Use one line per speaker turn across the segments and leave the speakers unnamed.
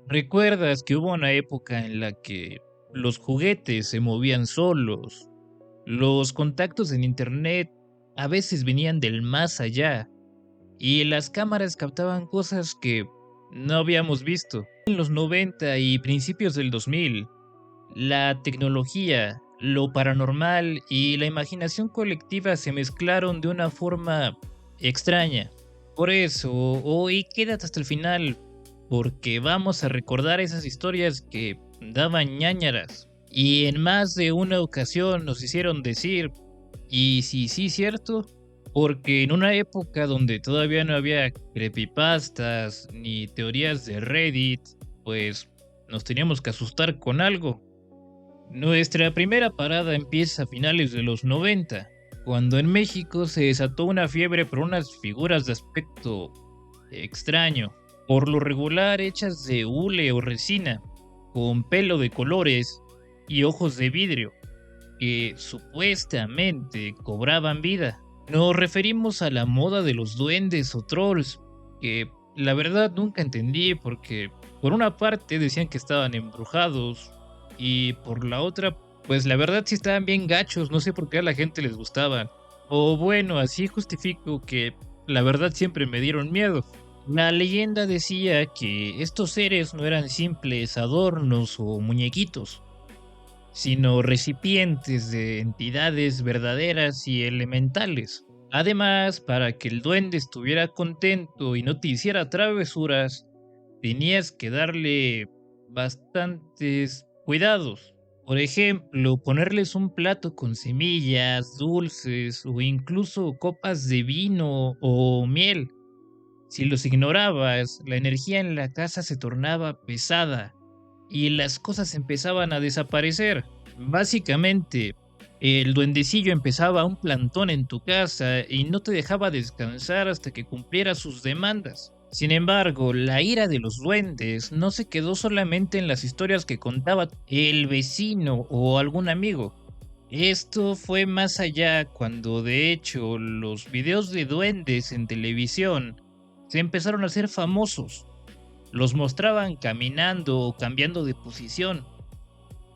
¿Recuerdas que hubo una época en la que los juguetes se movían solos? Los contactos en internet a veces venían del más allá y las cámaras captaban cosas que no habíamos visto. En los 90 y principios del 2000, la tecnología, lo paranormal y la imaginación colectiva se mezclaron de una forma extraña. Por eso, hoy quédate hasta el final, porque vamos a recordar esas historias que daban ñáñaras y en más de una ocasión nos hicieron decir, y sí, sí, cierto, porque en una época donde todavía no había creepypastas ni teorías de Reddit, pues nos teníamos que asustar con algo. Nuestra primera parada empieza a finales de los 90, cuando en México se desató una fiebre por unas figuras de aspecto extraño, por lo regular hechas de hule o resina, con pelo de colores y ojos de vidrio, que supuestamente cobraban vida. Nos referimos a la moda de los duendes o trolls, que la verdad nunca entendí porque por una parte decían que estaban embrujados y por la otra, pues la verdad sí estaban bien gachos, no sé por qué a la gente les gustaban. O bueno, así justifico que la verdad siempre me dieron miedo. La leyenda decía que estos seres no eran simples adornos o muñequitos, sino recipientes de entidades verdaderas y elementales. Además, para que el duende estuviera contento y no te hiciera travesuras, tenías que darle bastantes cuidados. Por ejemplo, ponerles un plato con semillas, dulces o incluso copas de vino o miel. Si los ignorabas, la energía en la casa se tornaba pesada y las cosas empezaban a desaparecer. Básicamente, el duendecillo empezaba un plantón en tu casa y no te dejaba descansar hasta que cumpliera sus demandas. Sin embargo, la ira de los duendes no se quedó solamente en las historias que contaba el vecino o algún amigo. Esto fue más allá cuando de hecho los videos de duendes en televisión se empezaron a hacer famosos. Los mostraban caminando o cambiando de posición,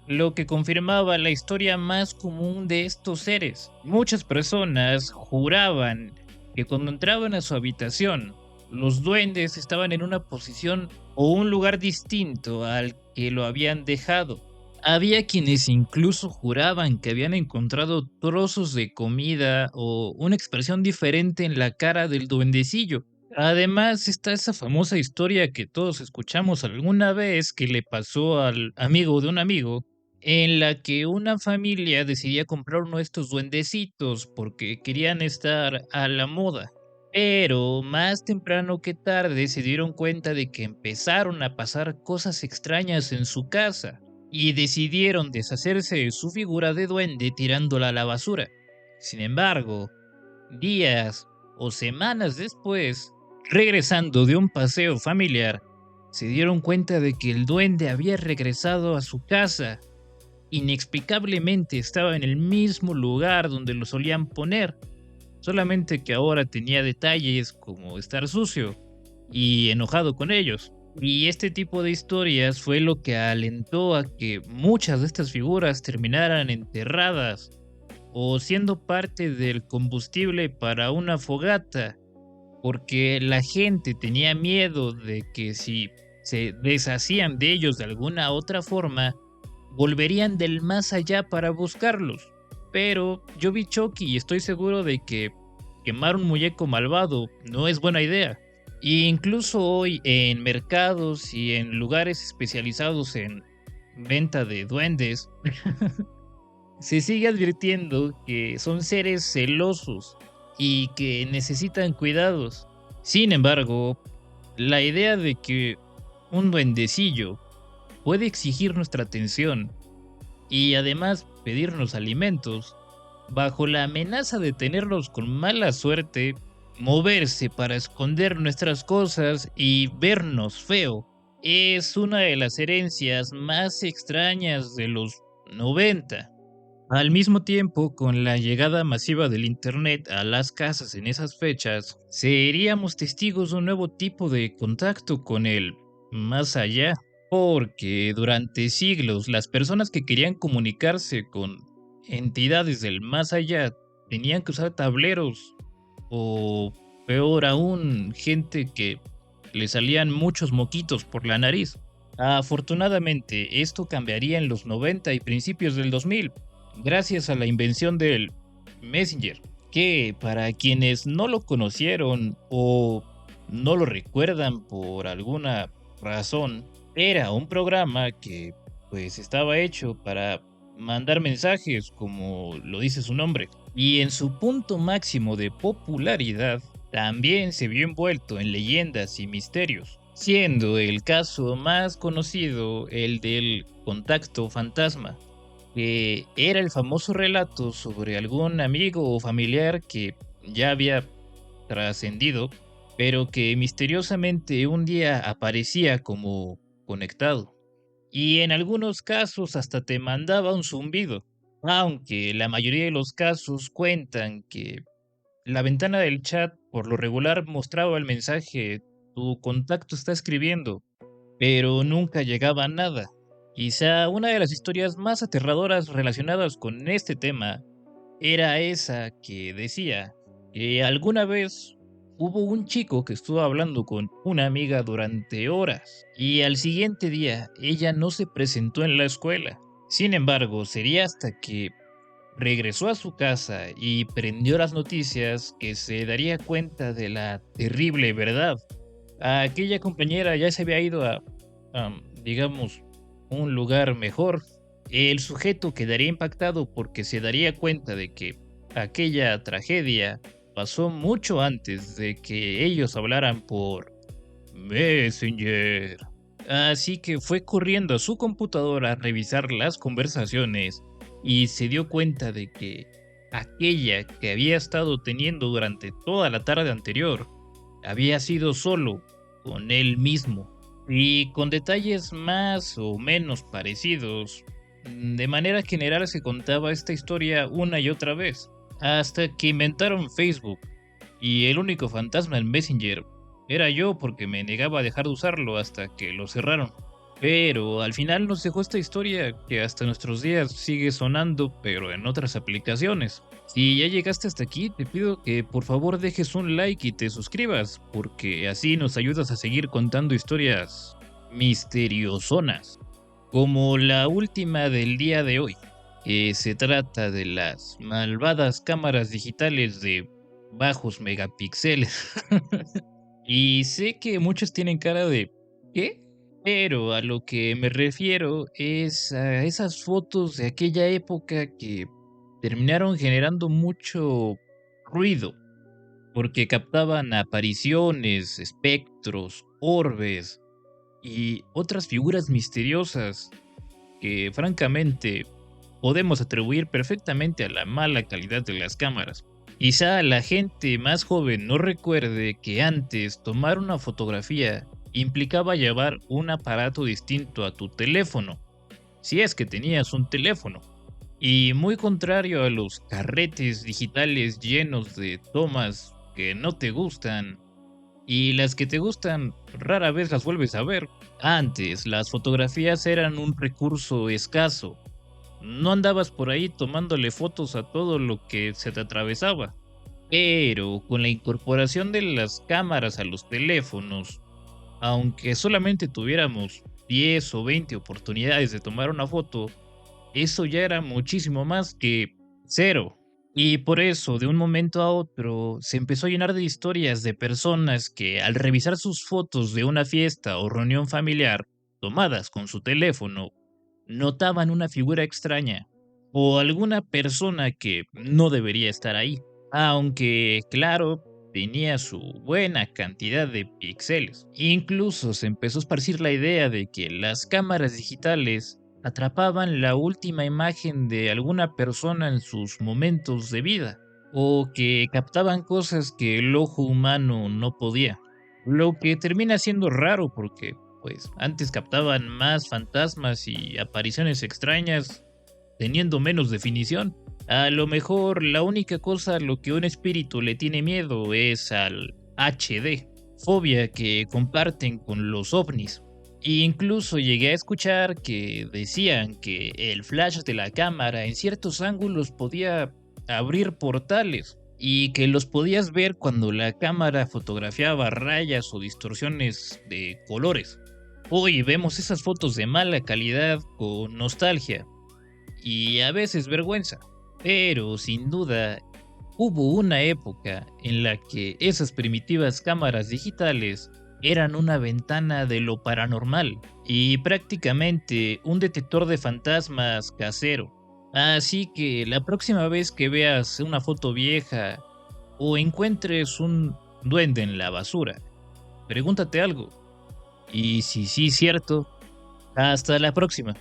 lo que confirmaba la historia más común de estos seres. Muchas personas juraban que cuando entraban a su habitación, los duendes estaban en una posición o un lugar distinto al que lo habían dejado. Había quienes incluso juraban que habían encontrado trozos de comida o una expresión diferente en la cara del duendecillo. Además está esa famosa historia que todos escuchamos alguna vez que le pasó al amigo de un amigo, en la que una familia decidía comprar uno de estos duendecitos porque querían estar a la moda. Pero más temprano que tarde se dieron cuenta de que empezaron a pasar cosas extrañas en su casa y decidieron deshacerse de su figura de duende tirándola a la basura. Sin embargo, días o semanas después, regresando de un paseo familiar, se dieron cuenta de que el duende había regresado a su casa. Inexplicablemente estaba en el mismo lugar donde lo solían poner, solamente que ahora tenía detalles como estar sucio y enojado con ellos. Y este tipo de historias fue lo que alentó a que muchas de estas figuras terminaran enterradas o siendo parte del combustible para una fogata, porque la gente tenía miedo de que si se deshacían de ellos de alguna otra forma, volverían del más allá para buscarlos. Pero yo vi Chucky y estoy seguro de que quemar un muñeco malvado no es buena idea. E incluso hoy en mercados y en lugares especializados en venta de duendes, se sigue advirtiendo que son seres celosos y que necesitan cuidados. Sin embargo, la idea de que un duendecillo puede exigir nuestra atención y además pedirnos alimentos, bajo la amenaza de tenerlos con mala suerte, moverse para esconder nuestras cosas y vernos feo, es una de las herencias más extrañas de los 90. Al mismo tiempo, con la llegada masiva del Internet a las casas en esas fechas, seríamos testigos de un nuevo tipo de contacto con el más allá. porque durante siglos las personas que querían comunicarse con entidades del más allá tenían que usar tableros o peor aún, gente que le salían muchos moquitos por la nariz. Afortunadamente, esto cambiaría en los 90 y principios del 2000, gracias a la invención del Messenger, que para quienes no lo conocieron o no lo recuerdan por alguna razón, era un programa que pues estaba hecho para mandar mensajes, como lo dice su nombre, y en su punto máximo de popularidad también se vio envuelto en leyendas y misterios, siendo el caso más conocido el del contacto fantasma, que era el famoso relato sobre algún amigo o familiar que ya había trascendido, pero que misteriosamente un día aparecía como conectado. Y en algunos casos hasta te mandaba un zumbido, aunque la mayoría de los casos cuentan que la ventana del chat por lo regular mostraba el mensaje "tu contacto está escribiendo", pero nunca llegaba a nada. Quizá una de las historias más aterradoras relacionadas con este tema era esa que decía que alguna vez hubo un chico que estuvo hablando con una amiga durante horas y al siguiente día ella no se presentó en la escuela. Sin embargo, sería hasta que regresó a su casa y prendió las noticias que se daría cuenta de la terrible verdad. Aquella compañera ya se había ido digamos, un lugar mejor. El sujeto quedaría impactado porque se daría cuenta de que aquella tragedia pasó mucho antes de que ellos hablaran por Messenger. Así que fue corriendo a su computadora a revisar las conversaciones y se dio cuenta de que aquella que había estado teniendo durante toda la tarde anterior había sido solo con él mismo y con detalles más o menos parecidos. De manera general se contaba esta historia una y otra vez, hasta que inventaron Facebook y el único fantasma en Messenger era yo porque me negaba a dejar de usarlo hasta que lo cerraron. Pero al final nos dejó esta historia que hasta nuestros días sigue sonando, pero en otras aplicaciones. Si ya llegaste hasta aquí, te pido que por favor dejes un like y te suscribas, porque así nos ayudas a seguir contando historias misteriosonas, como la última del día de hoy, que se trata de las malvadas cámaras digitales de bajos megapíxeles. Y sé que muchos tienen cara de ¿qué? Pero a lo que me refiero es a esas fotos de aquella época que terminaron generando mucho ruido, porque captaban apariciones, espectros, orbes y otras figuras misteriosas que francamente podemos atribuir perfectamente a la mala calidad de las cámaras. Quizá la gente más joven no recuerde que antes tomar una fotografía implicaba llevar un aparato distinto a tu teléfono, si es que tenías un teléfono. Y muy contrario a los carretes digitales llenos de tomas que no te gustan, y las que te gustan rara vez las vuelves a ver. Antes las fotografías eran un recurso escaso. No andabas por ahí tomándole fotos a todo lo que se te atravesaba. Pero con la incorporación de las cámaras a los teléfonos, aunque solamente tuviéramos 10 o 20 oportunidades de tomar una foto, eso ya era muchísimo más que cero. Y por eso, de un momento a otro, se empezó a llenar de historias de personas que, al revisar sus fotos de una fiesta o reunión familiar tomadas con su teléfono, notaban una figura extraña o alguna persona que no debería estar ahí, aunque, claro, tenía su buena cantidad de píxeles. Incluso se empezó a esparcir la idea de que las cámaras digitales atrapaban la última imagen de alguna persona en sus momentos de vida, o que captaban cosas que el ojo humano no podía. Lo que termina siendo raro porque, pues, antes captaban más fantasmas y apariciones extrañas teniendo menos definición. A lo mejor la única cosa a lo que un espíritu le tiene miedo es al HD, fobia que comparten con los ovnis. E incluso llegué a escuchar que decían que el flash de la cámara en ciertos ángulos podía abrir portales y que los podías ver cuando la cámara fotografiaba rayas o distorsiones de colores. Hoy vemos esas fotos de mala calidad con nostalgia y a veces vergüenza, pero sin duda hubo una época en la que esas primitivas cámaras digitales eran una ventana de lo paranormal y prácticamente un detector de fantasmas casero. Así que la próxima vez que veas una foto vieja o encuentres un duende en la basura, pregúntate algo. Y si sí es cierto, hasta la próxima.